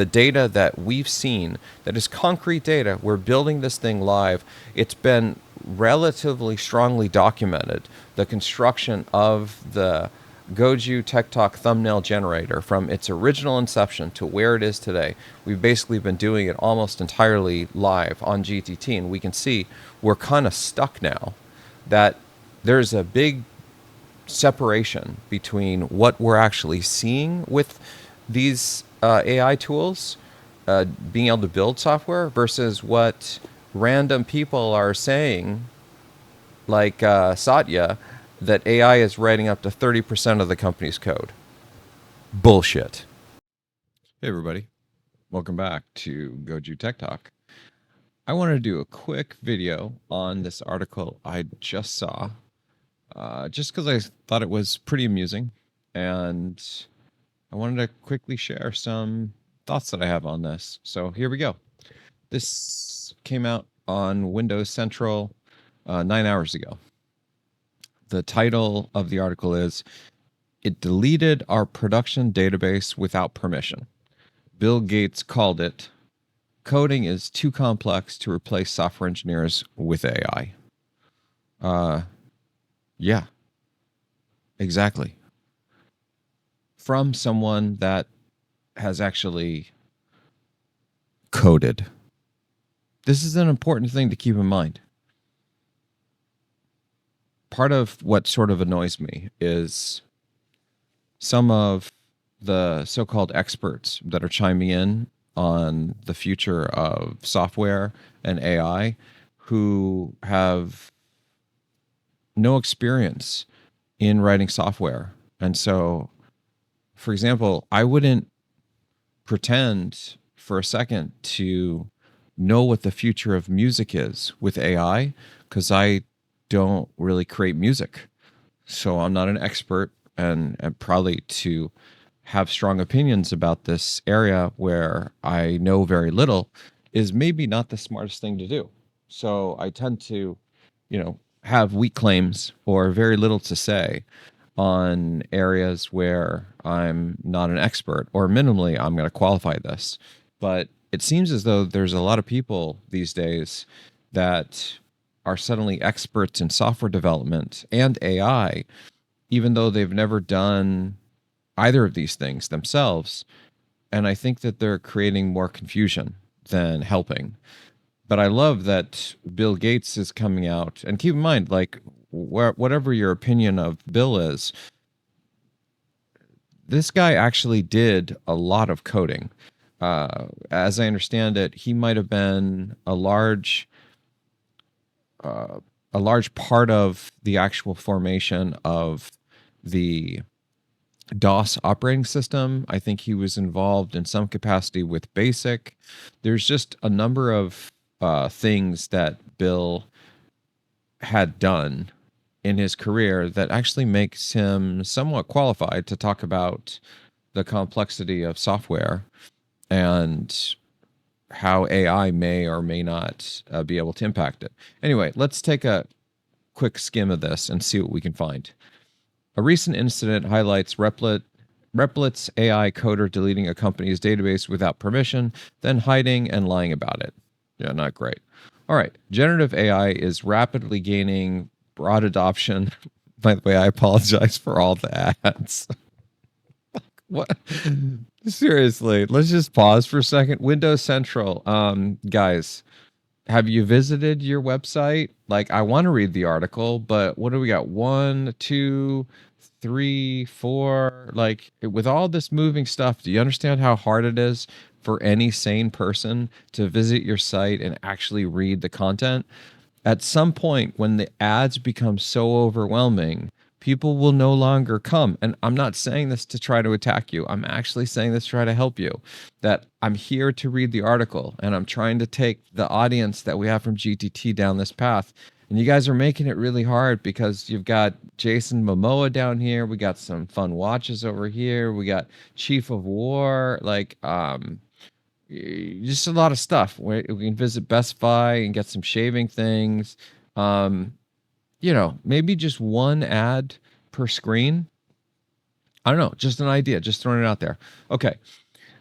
The data that we've seen, that is concrete data, we're building this thing live. It's been relatively strongly documented. The construction of the Goju TikTok thumbnail generator from its original inception to where it is today. We've basically been doing it almost entirely live on GTT, and we can see we're kind of stuck now. That there's a big separation between what we're actually seeing with these AI tools, being able to build software, versus what random people are saying, like Satya, that AI is writing up to 30% of the company's code. Bullshit. Hey, everybody. Welcome back to Goju Tech Talk. I wanted to do a quick video on this article I just saw, just because I thought it was pretty amusing, and I wanted to quickly share some thoughts that I have on this. So here we go. This came out on Windows Central 9 hours ago. The title of the article is, "It deleted our production database without permission. Bill Gates called it, coding is too complex to replace software engineers with AI." Yeah, exactly. From someone that has actually coded. This is an important thing to keep in mind. Part of what sort of annoys me is some of the so-called experts that are chiming in on the future of software and AI who have no experience in writing software. And so, for example, I wouldn't pretend for a second to know what the future of music is with AI, because I don't really create music. So I'm not an expert, and probably to have strong opinions about this area where I know very little is maybe not the smartest thing to do. So I tend to, have weak claims or very little to say on areas where I'm not an expert, or minimally I'm going to qualify this. But it seems as though there's a lot of people these days that are suddenly experts in software development and AI, even though they've never done either of these things themselves. And I think that they're creating more confusion than helping. But I love that Bill Gates is coming out. And keep in mind, like, whatever your opinion of Bill is, this guy actually did a lot of coding. As I understand it, he might have been a large part of the actual formation of the DOS operating system. I think he was involved in some capacity with BASIC. There's just a number of things that Bill had done in his career that actually makes him somewhat qualified to talk about the complexity of software and how AI may or may not be able to impact it. Anyway, let's take a quick skim of this and see what we can find. A recent incident highlights Replit AI coder deleting a company's database without permission, then hiding and lying about it. Yeah, not great. All right. Generative AI is rapidly gaining broad adoption. By the way, I apologize for all the ads. What? Seriously, let's just pause for a second. Windows Central. Guys, have you visited your website? Like, I want to read the article, but what do we got? 1, 2, 3, 4. Like, with all this moving stuff, do you understand how hard it is for any sane person to visit your site and actually read the content? At some point, when the ads become so overwhelming, people will no longer come. And I'm not saying this to try to attack you. I'm actually saying this to try to help you. That I'm here to read the article, and I'm trying to take the audience that we have from GTT down this path. And you guys are making it really hard because you've got Jason Momoa down here. We got some fun watches over here. We got Chief of War. Like, just a lot of stuff. We can visit Best Buy and get some shaving things. Maybe just one ad per screen. I don't know. Just an idea. Just throwing it out there. Okay.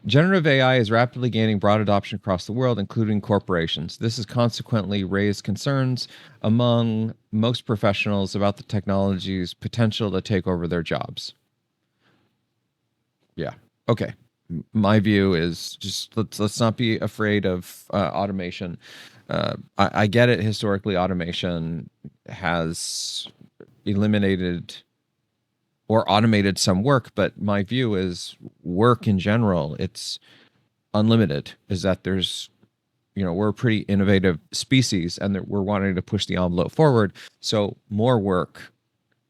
Generative AI is rapidly gaining broad adoption across the world, including corporations. This has consequently raised concerns among most professionals about the technology's potential to take over their jobs. Yeah. Okay. My view is just let's not be afraid of automation. I get it. Historically, automation has eliminated or automated some work, but my view is work in general, it's unlimited. Is that there's we're a pretty innovative species, and that we're wanting to push the envelope forward. So more work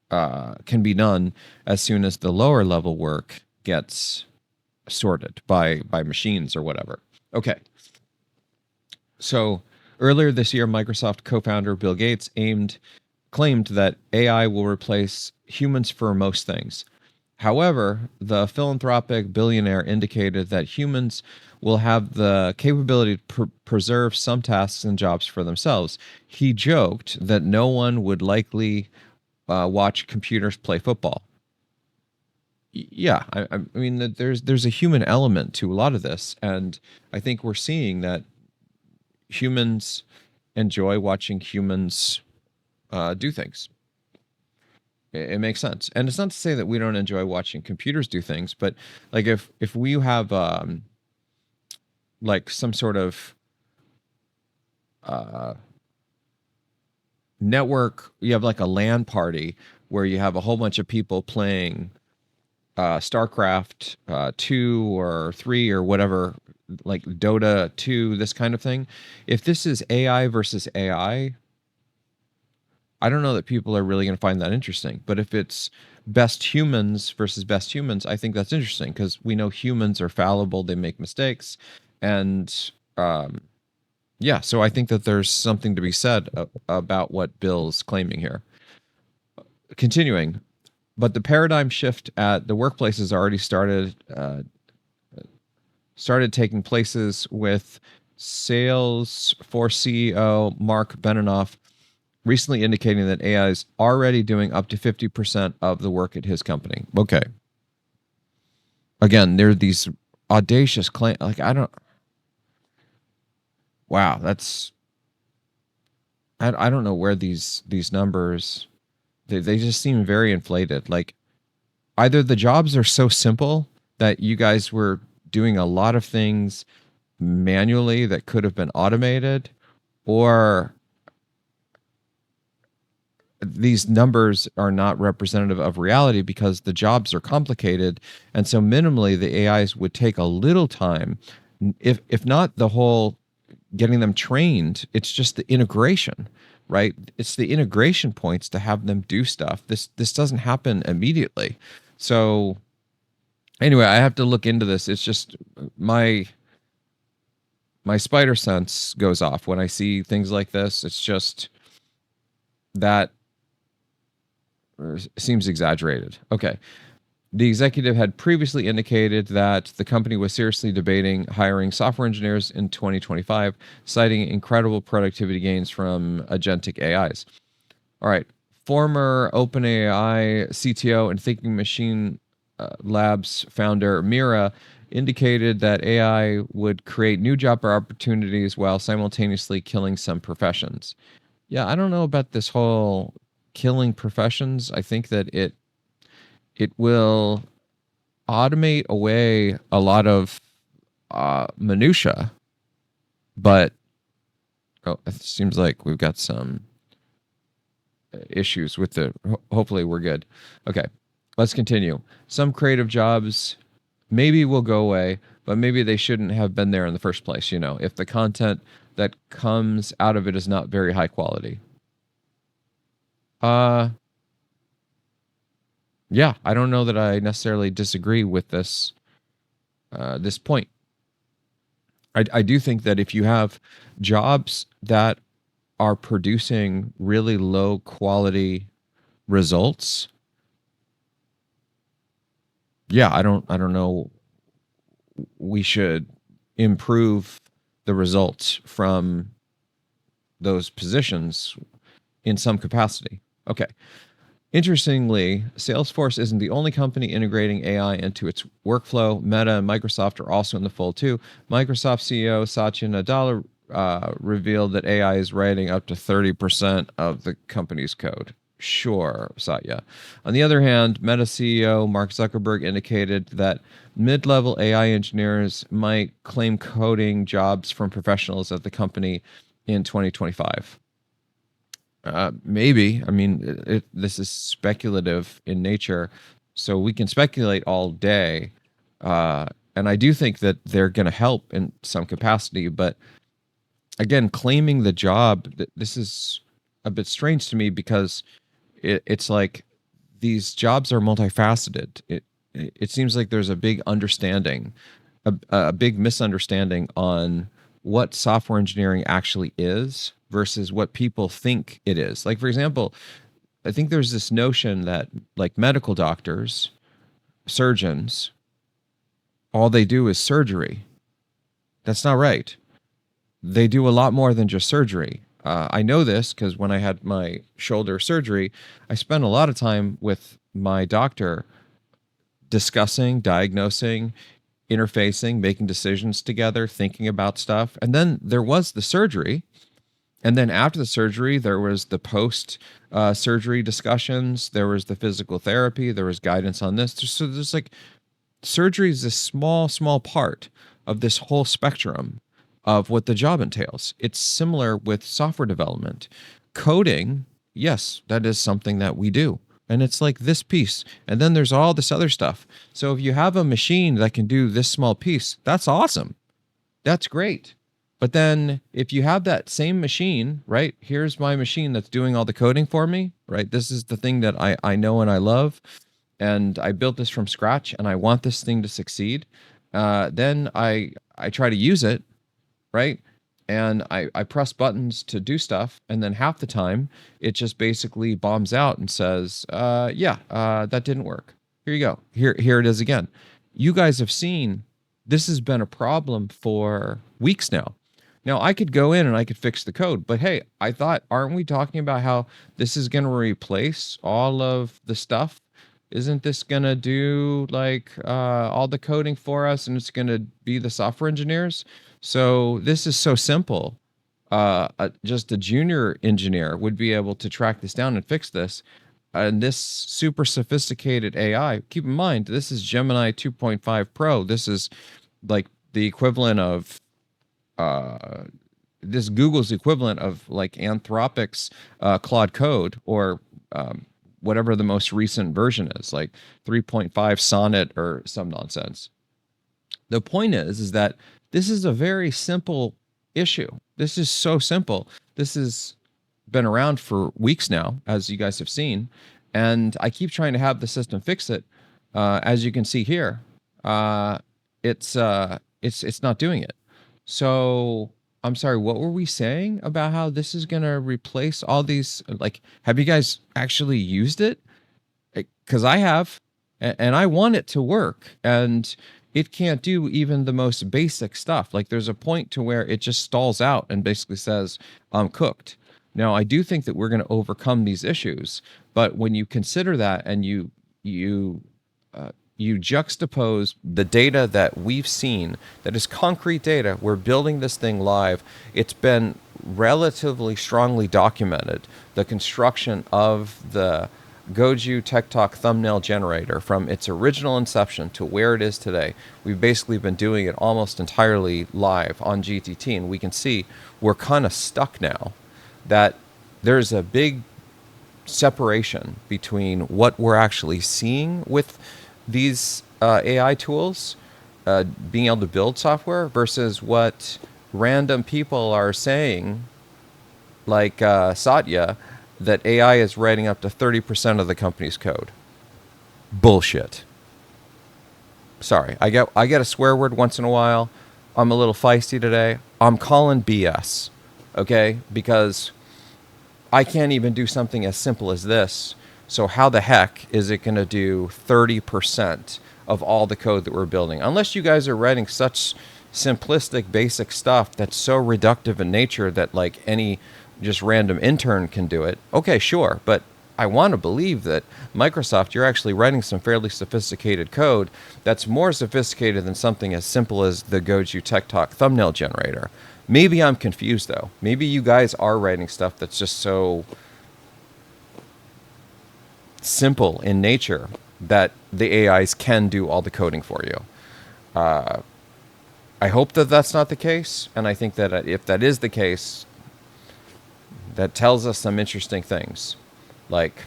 can be done as soon as the lower level work gets sorted by machines or whatever. Okay. So earlier this year, Microsoft co-founder Bill Gates claimed that AI will replace humans for most things. However, the philanthropic billionaire indicated that humans will have the capability to preserve some tasks and jobs for themselves. He joked that no one would likely watch computers play football. Yeah, I mean that there's a human element to a lot of this, and I think we're seeing that humans enjoy watching humans do things. It makes sense, and it's not to say that we don't enjoy watching computers do things, but like if we have like some sort of uh, network, you have like a LAN party where you have a whole bunch of people playing StarCraft 2 or 3 or whatever, like Dota 2, this kind of thing. If this is AI versus AI, I don't know that people are really going to find that interesting. But if it's best humans versus best humans, I think that's interesting because we know humans are fallible, they make mistakes. And yeah, so I think that there's something to be said about what Bill's claiming here. Continuing, but the paradigm shift at the workplace has already started taking places with Salesforce CEO Mark Benioff recently indicating that AI is already doing up to 50% of the work at his company. Okay. Again, there are these audacious claims. Like, wow, I don't know where these numbers, they just seem very inflated. Like, either the jobs are so simple that you guys were doing a lot of things manually that could have been automated, or these numbers are not representative of reality because the jobs are complicated, and so minimally the AIs would take a little time, if not the whole getting them trained. It's just the integration, right? It's the integration points to have them do stuff. This doesn't happen immediately. So anyway, I have to look into this. It's just my spider sense goes off when I see things like this. It's just that seems exaggerated. Okay. The executive had previously indicated that the company was seriously debating hiring software engineers in 2025, citing incredible productivity gains from agentic AIs. All right. Former OpenAI CTO and Thinking Machine Labs founder Mira indicated that AI would create new job opportunities while simultaneously killing some professions. Yeah, I don't know about this whole killing professions. I think that it will automate away a lot of minutia, but it seems like we've got some issues with the. Hopefully, we're good. Okay, let's continue. Some creative jobs maybe will go away, but maybe they shouldn't have been there in the first place. If the content that comes out of it is not very high quality. Uh, yeah, I don't know that I necessarily disagree with this point. I do think that if you have jobs that are producing really low quality results, yeah, I don't know, we should improve the results from those positions in some capacity. Okay. Interestingly, Salesforce isn't the only company integrating AI into its workflow. Meta and Microsoft are also in the fold too. Microsoft CEO Satya Nadella revealed that AI is writing up to 30% of the company's code. Sure, Satya. On the other hand, Meta CEO Mark Zuckerberg indicated that mid-level AI engineers might claim coding jobs from professionals at the company in 2025. Maybe. I mean, this is speculative in nature, so we can speculate all day. Uh, and I do think that they're going to help in some capacity. But again, claiming the job, this is a bit strange to me because it's like these jobs are multifaceted. It seems like there's a big understanding, a big misunderstanding on what software engineering actually is versus what people think it is. Like, for example, I think there's this notion that like medical doctors, surgeons, all they do is surgery. That's not right. They do a lot more than just surgery. I know this because when I had my shoulder surgery, I spent a lot of time with my doctor discussing, diagnosing, interfacing, making decisions together, thinking about stuff. And then there was the surgery. And then after the surgery, there was the post surgery discussions. There was the physical therapy. There was guidance on this. So there's like surgery is a small part of this whole spectrum of what the job entails. It's similar with software development. Coding, yes, that is something that we do. And it's like this piece. And then there's all this other stuff. So if you have a machine that can do this small piece, that's awesome. That's great. But then if you have that same machine, right? Here's my machine that's doing all the coding for me, right? This is the thing that I know and I love. And I built this from scratch and I want this thing to succeed. Then I try to use it, right? And I press buttons to do stuff. And then half the time it just basically bombs out and says, that didn't work. Here you go. Here it is again. You guys have seen this has been a problem for weeks now. Now I could go in and I could fix the code, but hey, I thought, aren't we talking about how this is going to replace all of the stuff? Isn't this going to do like all the coding for us and it's going to be the software engineers? So this is so simple. Just a junior engineer would be able to track this down and fix this. And this super sophisticated AI, keep in mind, this is Gemini 2.5 Pro. This is like the equivalent of this Google's equivalent of like Anthropic's Claude Code or whatever the most recent version is, like 3.5 Sonnet or some nonsense. The point is that this is a very simple issue. This is so simple. This has been around for weeks now, as you guys have seen, and I keep trying to have the system fix it. As you can see here, it's not doing it. So I'm sorry, what were we saying about how this is going to replace all these? Like, have you guys actually used it? Because I have, and I want it to work. And it can't do even the most basic stuff. Like, there's a point to where it just stalls out and basically says, I'm cooked. Now, I do think that we're going to overcome these issues. But when you consider that and you juxtapose the data that we've seen, that is concrete data, we're building this thing live. It's been relatively strongly documented, the construction of the Goju Tech Talk thumbnail generator from its original inception to where it is today. We've basically been doing it almost entirely live on GTT, and we can see we're kind of stuck now, that there's a big separation between what we're actually seeing with these AI tools, being able to build software, versus what random people are saying, like Satya, that AI is writing up to 30% of the company's code. Bullshit. Sorry, I get a swear word once in a while. I'm a little feisty today. I'm calling BS, okay? Because I can't even do something as simple as this. So how the heck is it going to do 30% of all the code that we're building? Unless you guys are writing such simplistic, basic stuff that's so reductive in nature that like any just random intern can do it. Okay, sure. But I want to believe that Microsoft, you're actually writing some fairly sophisticated code that's more sophisticated than something as simple as the Goju Tech Talk thumbnail generator. Maybe I'm confused, though. Maybe you guys are writing stuff that's just so simple in nature that the AIs can do all the coding for you. I hope that that's not the case, and I think that if that is the case, that tells us some interesting things. Like,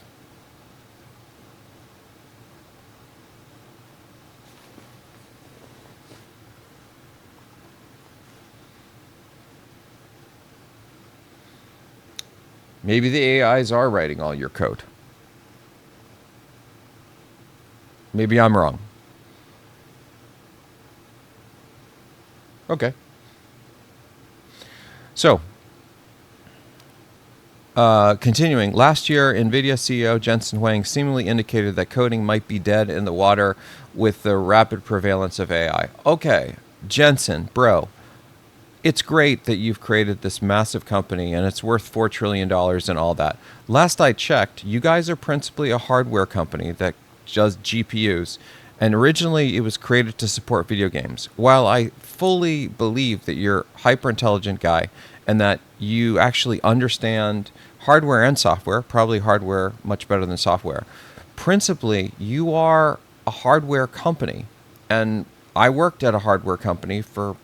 maybe the AIs are writing all your code. Maybe I'm wrong. Okay. So, continuing, last year, Nvidia CEO Jensen Wang seemingly indicated that coding might be dead in the water with the rapid prevalence of AI. Okay, Jensen, bro, it's great that you've created this massive company and it's worth $4 trillion and all that. Last I checked, you guys are principally a hardware company that does GPUs. And originally it was created to support video games. While I fully believe that you're a hyper intelligent guy and that you actually understand hardware and software, probably hardware much better than software, principally you are a hardware company. And I worked at a hardware company for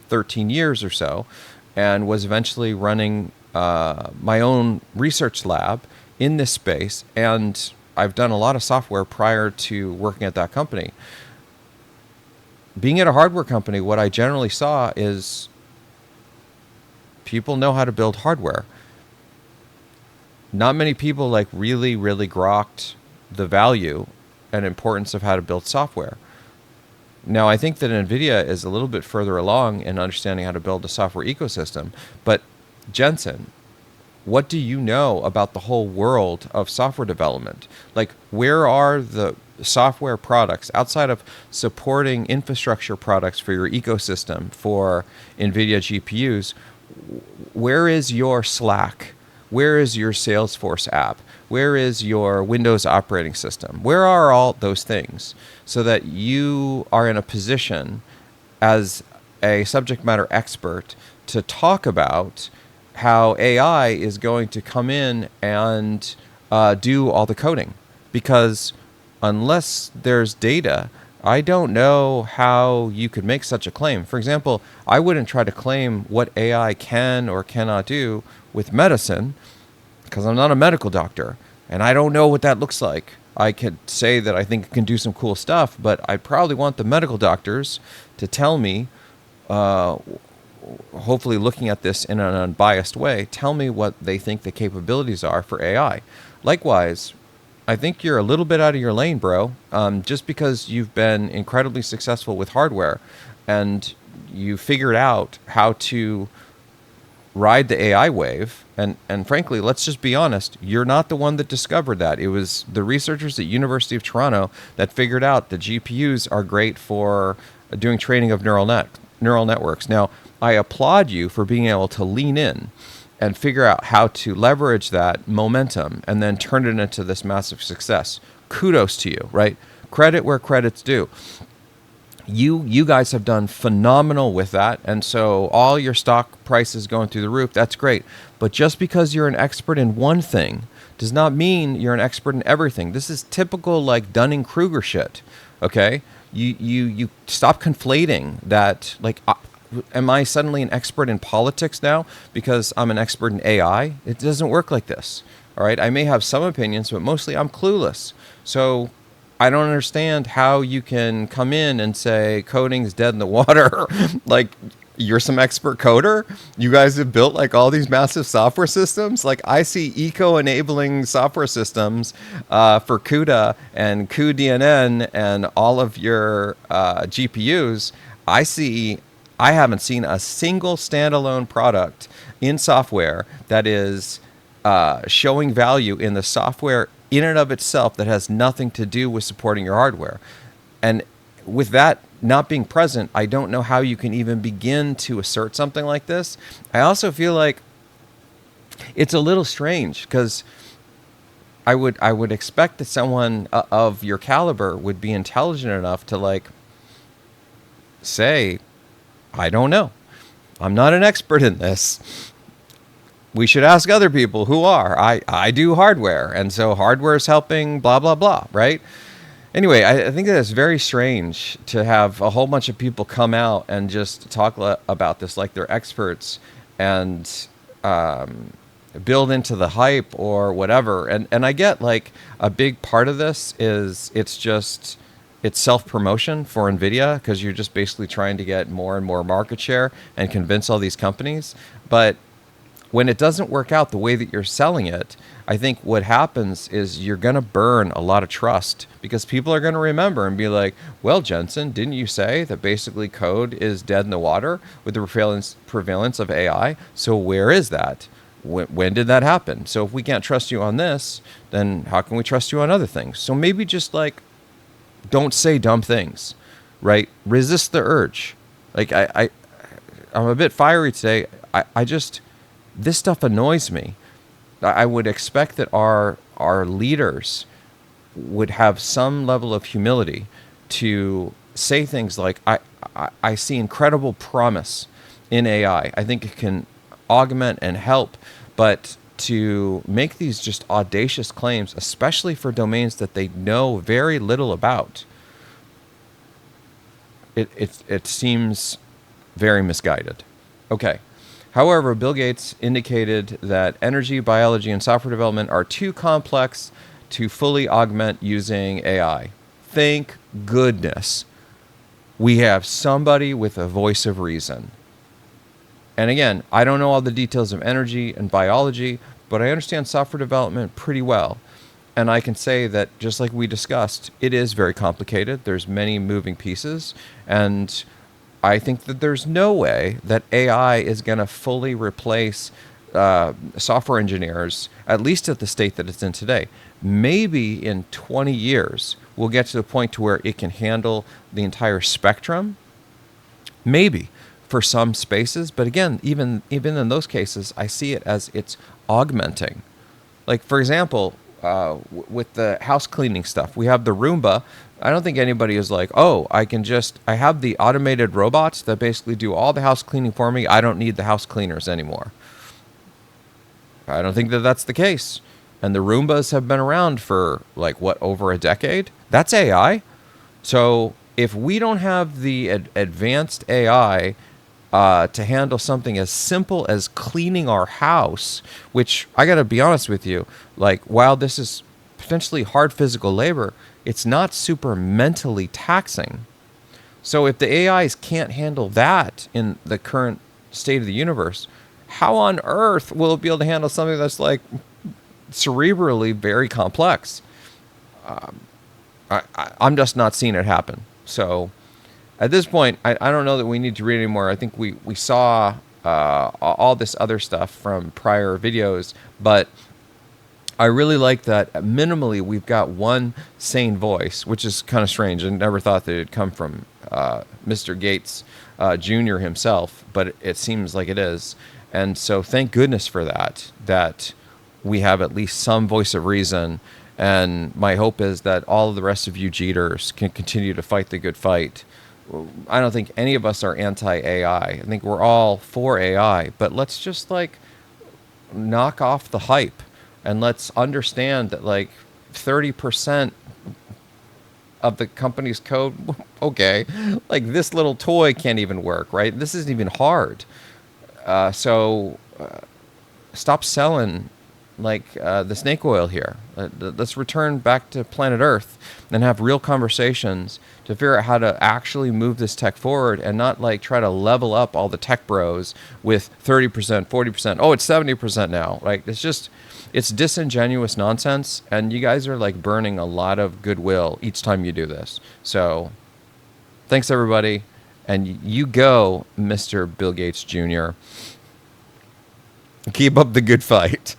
13 years or so and was eventually running my own research lab in this space. And I've done a lot of software prior to working at that company. Being at a hardware company, what I generally saw is people know how to build hardware. Not many people like really grokked the value and importance of how to build software. Now, I think that Nvidia is a little bit further along in understanding how to build a software ecosystem. But Jensen, what do you know about the whole world of software development? Like, where are the software products outside of supporting infrastructure products for your ecosystem for NVIDIA GPUs? Where is your Slack? Where is your Salesforce app? Where is your Windows operating system? Where are all those things so that you are in a position as a subject matter expert to talk about how AI is going to come in and do all the coding? Because unless there's data, I don't know how you could make such a claim. For example, I wouldn't try to claim what AI can or cannot do with medicine because I'm not a medical doctor and I don't know what that looks like. I could say that I think it can do some cool stuff, but I'd probably want the medical doctors to tell me, hopefully looking at this in an unbiased way, tell me what they think the capabilities are for AI. Likewise, I think you're a little bit out of your lane, bro. Just because you've been incredibly successful with hardware and you figured out how to ride the AI wave, and frankly, let's just be honest, you're not the one that discovered that. It was the researchers at University of Toronto that figured out that GPUs are great for doing training of neural networks. Now, I applaud you for being able to lean in and figure out how to leverage that momentum and then turn it into this massive success. Kudos to you, right? Credit where credit's due. You guys have done phenomenal with that, and so all your stock prices going through the roof, that's great. But just because you're an expert in one thing does not mean you're an expert in everything. This is typical like Dunning-Kruger shit, okay? You stop conflating that, like, am I suddenly an expert in politics now because I'm an expert in AI? It doesn't work like this, all right? I may have some opinions, but mostly I'm clueless. So I don't understand how you can come in and say coding's dead in the water. Like, you're some expert coder? You guys have built like all these massive software systems? Like, I see eco-enabling software systems for CUDA and cuDNN and all of your GPUs. I haven't seen a single standalone product in software that is showing value in the software in and of itself that has nothing to do with supporting your hardware. And with that not being present, I don't know how you can even begin to assert something like this. I also feel like it's a little strange because I would expect that someone of your caliber would be intelligent enough to like say, I don't know. I'm not an expert in this. We should ask other people who are. I do hardware, and so hardware is helping blah blah blah, right? Anyway, I think that it's very strange to have a whole bunch of people come out and just talk about this like they're experts and build into the hype or whatever. And I get like a big part of this is it's self promotion for Nvidia because you're just basically trying to get more and more market share and convince all these companies. But when it doesn't work out the way that you're selling it, I think what happens is you're going to burn a lot of trust because people are going to remember and be like, well, Jensen, didn't you say that basically code is dead in the water with the prevalence of AI? So where is that? When did that happen? So if we can't trust you on this, then how can we trust you on other things? So maybe just like don't say dumb things, right? Resist the urge. Like I'm a bit fiery today. I just this stuff annoys me. I would expect that our leaders would have some level of humility to say things like, I see incredible promise in AI. I think it can augment and help, but to make these just audacious claims, especially for domains that they know very little about, it seems very misguided. Okay. However, Bill Gates indicated that energy, biology, and software development are too complex to fully augment using AI. Thank goodness we have somebody with a voice of reason. And again, I don't know all the details of energy and biology, but I understand software development pretty well. And I can say that, just like we discussed, it is very complicated. There's many moving pieces. And I think that there's no way that AI is going to fully replace software engineers, at least at the state that it's in today. Maybe in 20 years, we'll get to the point to where it can handle the entire spectrum. Maybe for some spaces, but again, even in those cases, I see it as it's augmenting. Like, for example, with the house cleaning stuff, we have the Roomba. I don't think anybody is like, oh, I have the automated robots that basically do all the house cleaning for me. I don't need the house cleaners anymore. I don't think that that's the case. And the Roombas have been around for like, what, over a decade? That's AI. So if we don't have the advanced AI to handle something as simple as cleaning our house, which I got to be honest with you, like, while this is potentially hard physical labor, it's not super mentally taxing. So if the AIs can't handle that in the current state of the universe, how on earth will it be able to handle something that's like cerebrally very complex? I'm just not seeing it happen. So at this point, I don't know that we need to read anymore. I think we saw all this other stuff from prior videos, but I really like that minimally we've got one sane voice, which is kind of strange. I never thought that it'd come from Mr. Gates Jr. himself, but it seems like it is. And so thank goodness for that we have at least some voice of reason. And my hope is that all of the rest of you Jeters can continue to fight the good fight. I don't think any of us are anti-AI. I think we're all for AI, but let's just like knock off the hype and let's understand that like 30% of the company's code, okay, like this little toy can't even work, right? This isn't even hard. So stop selling like the snake oil here. Let's return back to planet Earth and have real conversations to figure out how to actually move this tech forward and not like try to level up all the tech bros with 30%, 40%. Oh, it's 70% now. Like it's disingenuous nonsense. And you guys are like burning a lot of goodwill each time you do this. So thanks everybody. And you go, Mr. Bill Gates Jr. Keep up the good fight.